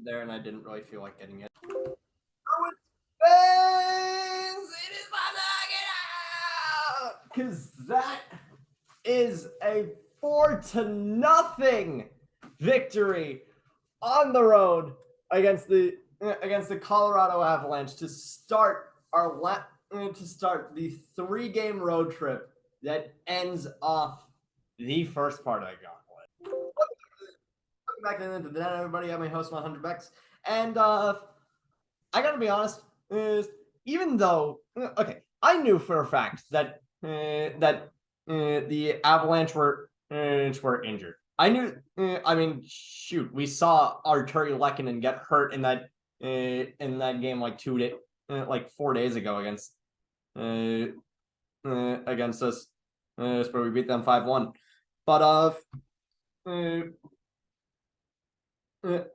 There, and I didn't really feel like getting it. Bruins fans, it is not out because that is a 4-0 victory on the road against the Colorado Avalanche to start the 3-game road trip that ends off the first part of the gauntlet. Welcome back into the net, everybody. I'm your host, 100 Bex, and I gotta be honest, even though I knew for a fact that the Avalanche were injured. I knew. Shoot, we saw Arturi Lehkonen get hurt in that game like 4 days ago against us, where we beat them 5-1. But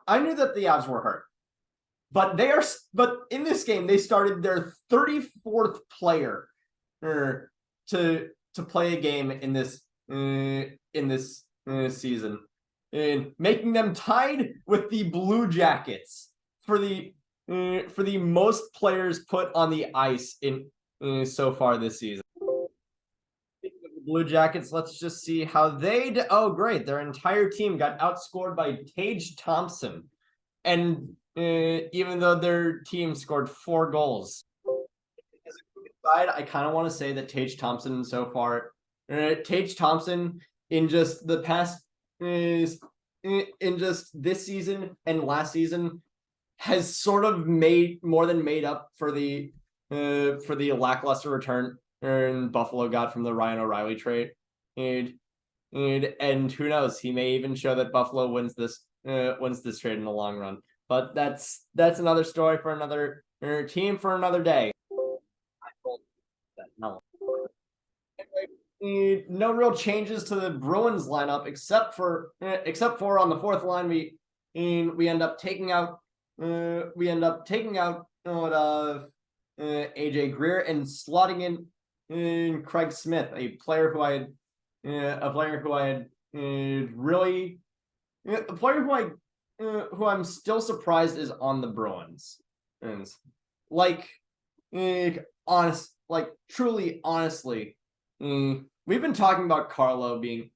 I knew that the Avs were hurt, but in this game they started their 34th player to play a game in this season, and making them tied with the Blue Jackets for the most players put on the ice in so far this season. Blue Jackets, let's just see how they did. Oh, great. Their entire team got outscored by Tage Thompson. And even though their team scored 4 goals. As a quick aside, I kind of want to say that Tage Thompson so far, Tage Thompson in just the past, in just this season and last season, has sort of made up for the lackluster return Buffalo got from the Ryan O'Reilly trade, and who knows, he may even show that Buffalo wins this trade in the long run. But that's another story for another team for another day. I told that no. Anyway, no real changes to the Bruins lineup except for on the fourth line we end up taking out AJ Greer and slotting in Craig Smith, a player who I'm still surprised is on the Bruins. And truly, honestly, we've been talking about Carlo being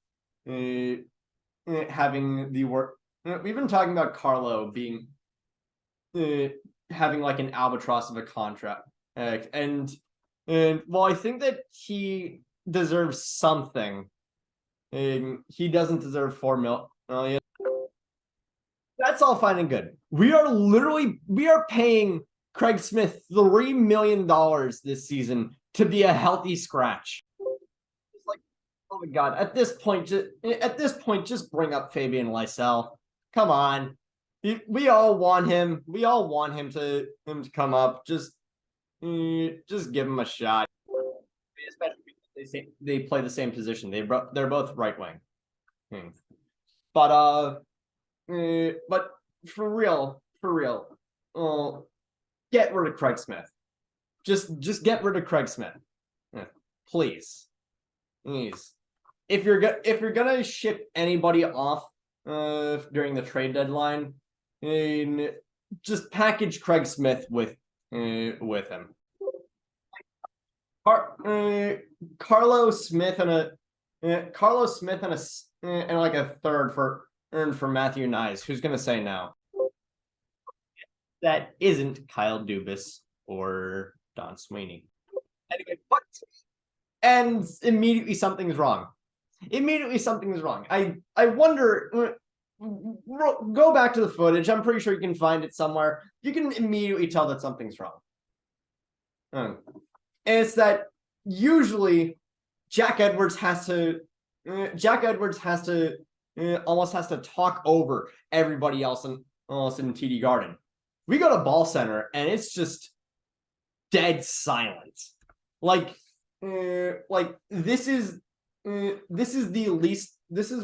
having the work. We've been talking about Carlo being having like an albatross of a contract, and while I think that he deserves something, he doesn't deserve $4 million. That's all fine and good. We are paying Craig Smith $3 million this season to be a healthy scratch. It's like, oh my god! At this point, just bring up Fabian Lysell. Come on. We all want him. We all want him to come up. Just give him a shot. Especially because they play the same position. They're both right wing. But for real, get rid of Craig Smith. Just get rid of Craig Smith, please. If you're gonna ship anybody off during the trade deadline, just package Craig Smith with him. Carlo Smith and like a third for Matthew Nyes. Who's gonna say now? That isn't Kyle Dubas or Don Sweeney. Anyway, and immediately something's wrong. I wonder. Go back to the footage. I'm pretty sure you can find it somewhere. You can immediately tell that something's wrong. And it's that usually Jack Edwards has to almost has to talk over everybody else in TD Garden. We go to Ball Center and it's just dead silent. This is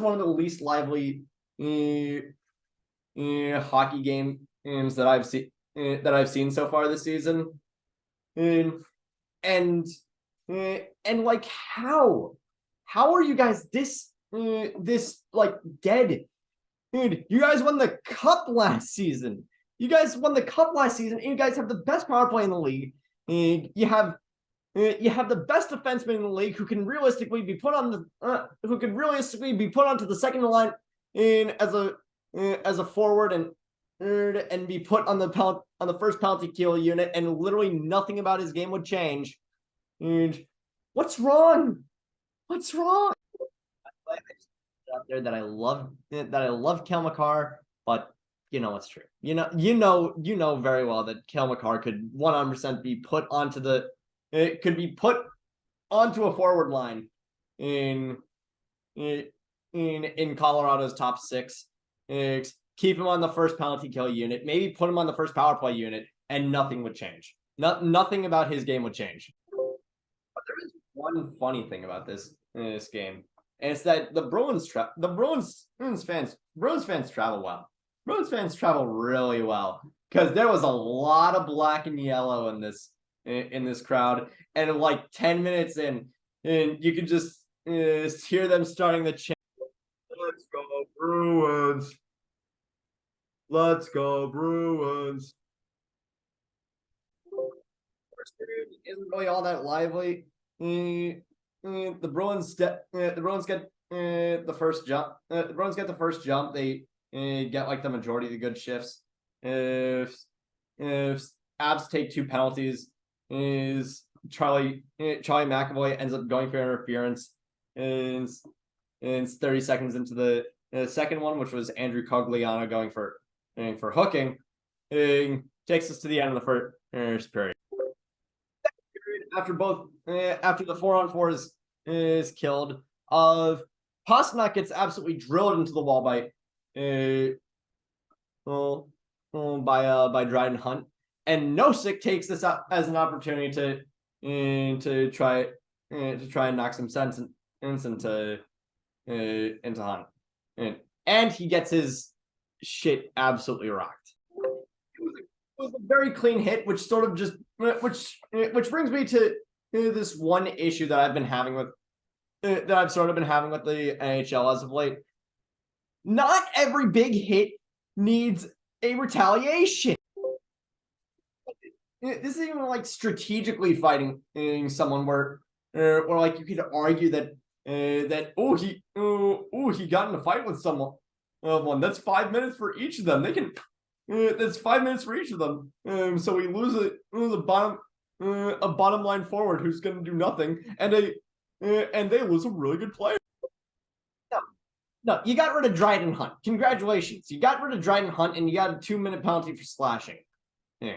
one of the least lively hockey games that I've seen so far this season. and like how are you guys this like dead? Dude, you guys won the cup last season. You guys won the cup last season, and you guys have the best power play in the league. You have the best defenseman in the league who can realistically be put on the onto the second line in as a forward and be put on the first penalty kill unit, and literally nothing about his game would change. And what's wrong? What's wrong? Out there that I love Cale Makar, but you know it's true. You know very well that Cale Makar could 100% be put onto a forward line in Colorado's top six. Keep him on the first penalty kill unit, maybe put him on the first power play unit, and nothing would change. Nothing about his game would change. But there is one funny thing about this game. And it's that the Bruins fans travel well. Bruins fans travel really well, because there was a lot of black and yellow in this crowd, and like 10 minutes in, and you could just hear them starting the chant. Let's go Bruins! Let's go Bruins! First period isn't really all that lively. The Bruins get the first jump. The Bruins get the first jump. They get like the majority of the good shifts. If Abs take 2 penalties, is Charlie McAvoy ends up going for interference. And it's 30 seconds into the second one, which was Andrew Cogliano going for hooking. Takes us to the end of the first period. After the 4-on-4 is killed, Pasternak gets absolutely drilled into the wall by Dryden Hunt, and Nosek takes this up as an opportunity to try and knock some sense into Hunt, and he gets his shit absolutely rocked. It was a very clean hit, which sort of just which brings me to this one issue that I've been having with the NHL as of late. Not every big hit needs a retaliation. This isn't even like strategically fighting someone where like you could argue that he got in a fight with someone. That's 5 minutes for each of them. They can. That's 5 minutes for each of them. So we lose a bottom line forward who's going to do nothing, and they lose a really good player. No, you got rid of Dryden Hunt. Congratulations, you got rid of Dryden Hunt, and you got a 2-minute penalty for slashing. Yeah.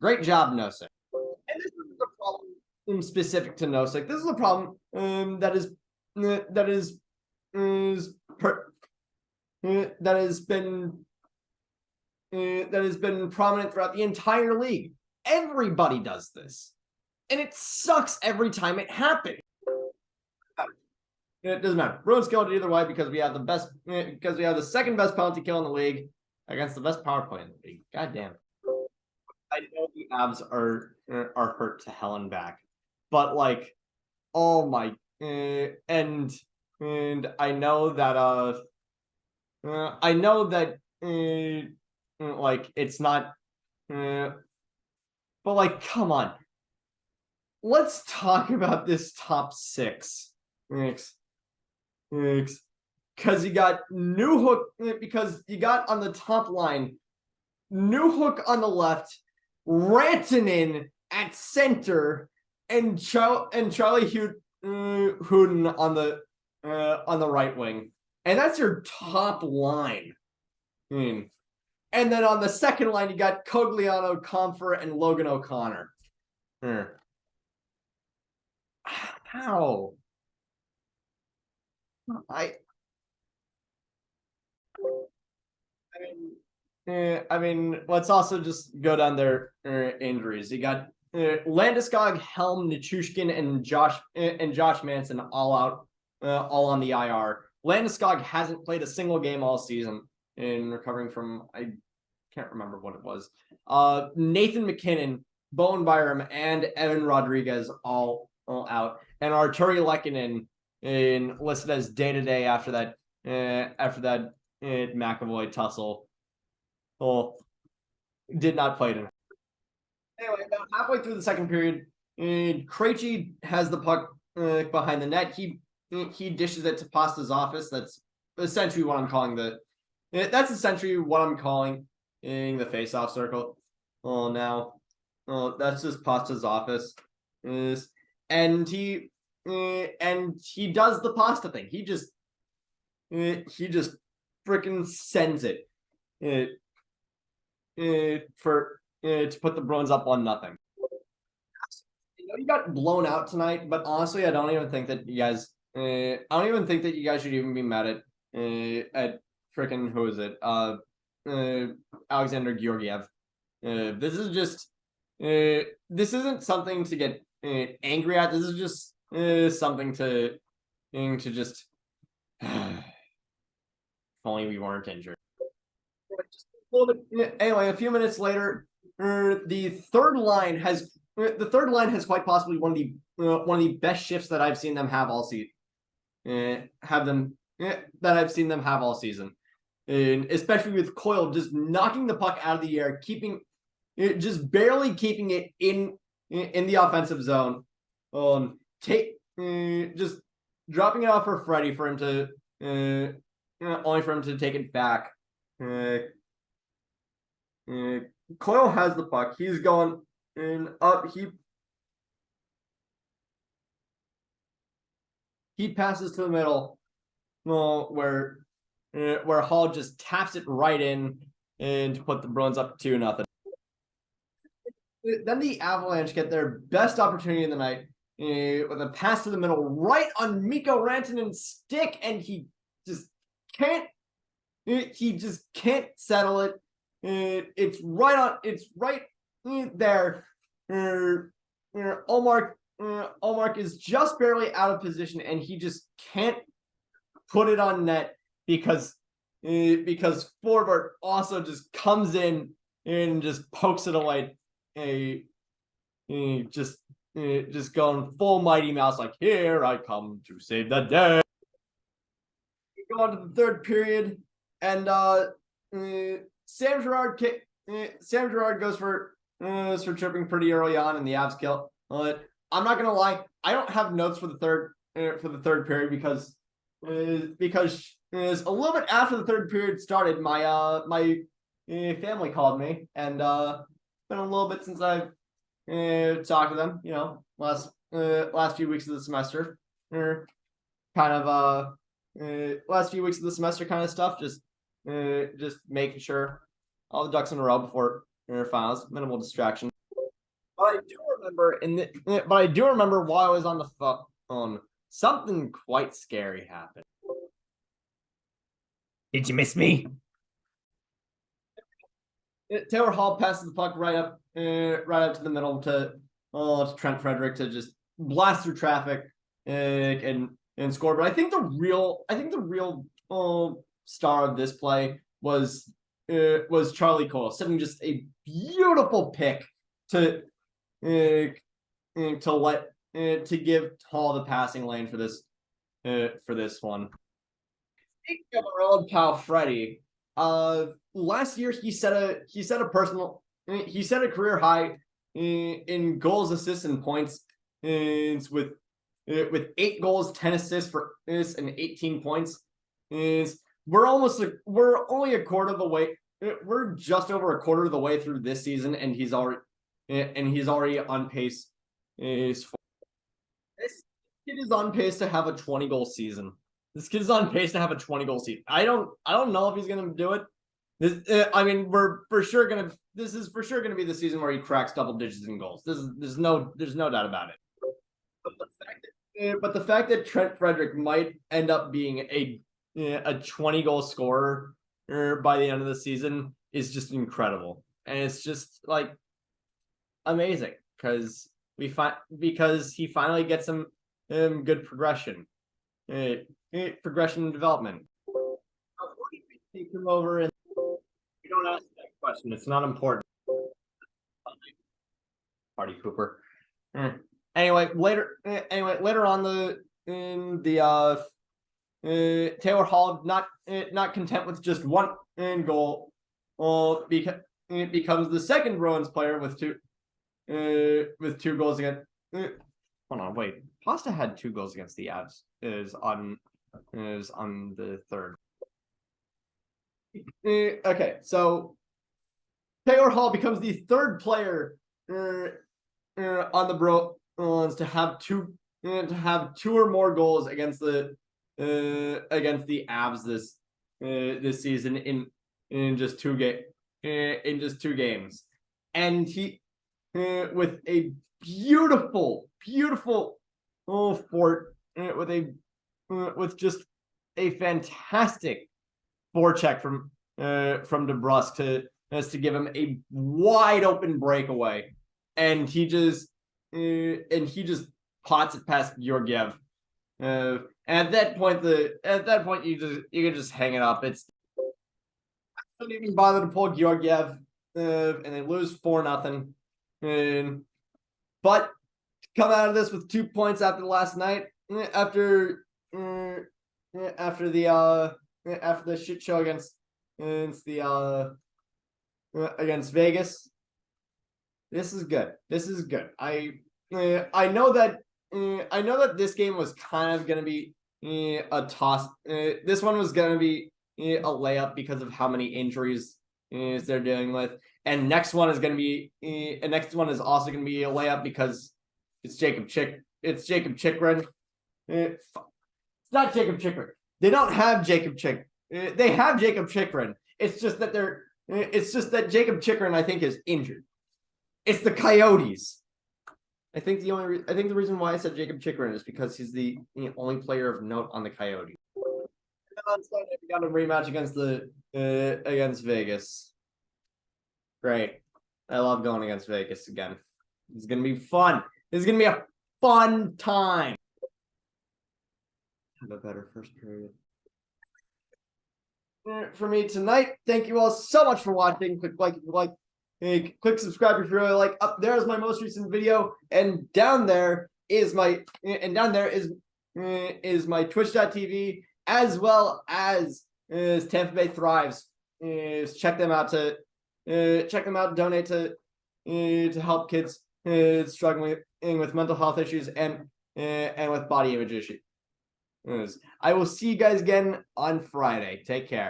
Great job, Nosek. And this is a problem specific to Nosek. This is a problem that has been prominent throughout the entire league. Everybody does this, and it sucks every time it happens. It doesn't matter. Bruins killed it either way, because we have the second best penalty kill in the league against the best power play in the league. God damn. I know the Avs are hurt to hell and back, but like, oh my, and I know that like it's not, but like, come on, let's talk about this top six. Because you got Newhook, because you got on the top line Newhook on the left, Rantanen at center, and Charlie Hooten on the right wing, and that's your top line. And then on the second line, you got Cogliano, Comfort, and Logan O'Connor. How? I mean, let's also just go down their injuries. You got Landeskog, Helm, Nichushkin, and Josh Manson all out, all on the IR. Landeskog hasn't played a single game all season in recovering from, I can't remember what it was. Nathan McKinnon Bowen Byram and Evan Rodriguez all out, and Arturi Lehkonen in listed as day-to-day after that McAvoy tussle. Oh, did not play tonight. Anyway, about halfway through the second period, Krejci has the puck behind the net. He dishes it to Pasta's office. That's essentially what I'm calling that's essentially what I'm calling in the face-off circle. That's just Pasta's office. And he does the Pasta thing. He just freaking sends it to put the Bruins up 1-0. I know you got blown out tonight, but honestly, I don't even think that you guys. I don't even think that you guys should even be mad at freaking who is it? Alexander Georgiev. This is just. This isn't something to get angry at. This is just something to just. If only we weren't injured. Anyway, a few minutes later, the third line has quite possibly one of the best shifts that I've seen them have all season. That I've seen them have all season, and especially with COL just knocking the puck out of the air, just barely keeping it in the offensive zone. Just dropping it off for Freddie for him to only for him to take it back. COL has the puck. He's going up. He passes to the middle, where Hall just taps it right in and to put the Bruins up 2-0. Then the Avalanche get their best opportunity of the night with a pass to the middle right on Mikko Rantanen's stick, and he just can't settle it. It's right there. Olmark is just barely out of position, and he just can't put it on net because Forbort also just comes in and just pokes it away. Just going full Mighty Mouse, like, here I come to save the day. We go on to the third period, and Sam Girard goes for tripping pretty early on in the Avs kill. I'm not gonna lie, I don't have notes for the third period because a little bit after the third period started, my family called me, and it's been a little bit since I've talked to them. You know, last few weeks of the semester, last few weeks of the semester kind of stuff. Just making sure all the ducks in a row before finals. Minimal distraction. But I do remember while I was on the phone, something quite scary happened. Did you miss me? Taylor Hall passes the puck right up to the middle to Trent Frederick to just blast through traffic and score. But I think the real star of this play was Charlie Cole setting just a beautiful pick to give Hall the passing lane for this one. Speaking of our old pal Freddie, last year he set a career high in goals, assists, and points, with 8 goals, 10 assists for this, and 18 points. We're only a quarter of the way. We're just over a quarter of the way through this season, and he's already on pace. This kid is on pace to have a 20-goal season. This kid is on pace to have a 20-goal season. I don't know if he's gonna do it. This is for sure gonna be the season where he cracks double digits in goals. There's no doubt about it. But the fact that Trent Frederick might end up being a 20-goal scorer by the end of the season is just incredible, and it's just like amazing because he finally gets some good progression. Progression and development. Take him over, and you don't ask that question. It's not important. Party Cooper. Anyway, later on Taylor Hall not content with just one goal, it becomes the second Bruins player with two goals against. Hold on, wait. Pasta had 2 goals against the Avs. Is on the third. Okay, so Taylor Hall becomes the third player on the Bruins to have two or more goals against the Avs this season in just 2 games, and he with a beautiful with just a fantastic forecheck from DeBrusque to give him a wide open breakaway, and he just pots it past Georgiev. At that point you can just hang it up. It's I don't even bother to pull Georgiev, and they lose 4-0. But come out of this with 2 points after the last night, after the shit show against Vegas. This is good. I know that this game was kind of going to be a toss. This one was going to be a layup because of how many injuries they're dealing with. And next one is also going to be a layup because it's Jacob Chikrin. It's not Jacob Chikrin. They don't have Jacob Chikrin. They have Jacob Chikrin. It's just that Jacob Chikrin, I think, is injured. It's the Coyotes. I think the reason why I said Jacob Chikrin is because he's the only player of note on the Coyotes. And on Sunday, we got a rematch against Vegas. Great. I love going against Vegas again. It's gonna be fun. This is gonna be a fun time. Have a better first period. For me tonight, thank you all so much for watching. Click like if you like. Click subscribe if you really like. Up there is my most recent video, and down there is my Twitch.tv, as well as Tampa Bay Thrives. Check them out. Donate to help kids struggling with mental health issues and with body image issues. I will see you guys again on Friday. Take care.